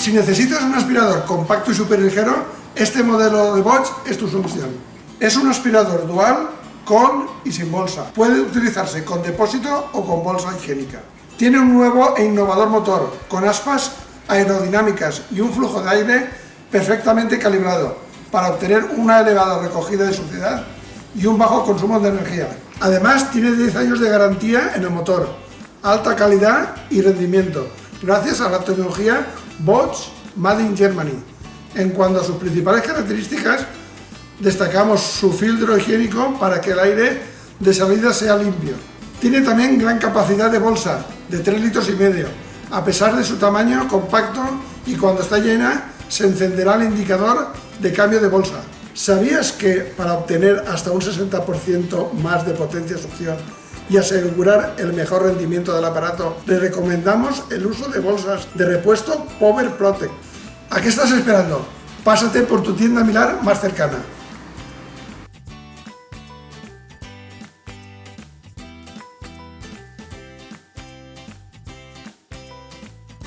Si necesitas un aspirador compacto y superligero, este modelo de Bosch es tu solución. Es un aspirador dual con y sin bolsa. Puede utilizarse con depósito o con bolsa higiénica. Tiene un nuevo e innovador motor con aspas aerodinámicas y un flujo de aire perfectamente calibrado para obtener una elevada recogida de suciedad y un bajo consumo de energía. Además, tiene 10 años de garantía en el motor, alta calidad y rendimiento, gracias a la tecnología Bosch Made in Germany. En cuanto a sus principales características, destacamos su filtro higiénico para que el aire de salida sea limpio. Tiene también gran capacidad de bolsa, de 3,5 litros, a pesar de su tamaño compacto, y cuando está llena se encenderá el indicador de cambio de bolsa. ¿Sabías que para obtener hasta un 60% más de potencia de succión y asegurar el mejor rendimiento del aparato, le recomendamos el uso de bolsas de repuesto Power Protect? ¿A qué estás esperando? Pásate por tu tienda Milar más cercana.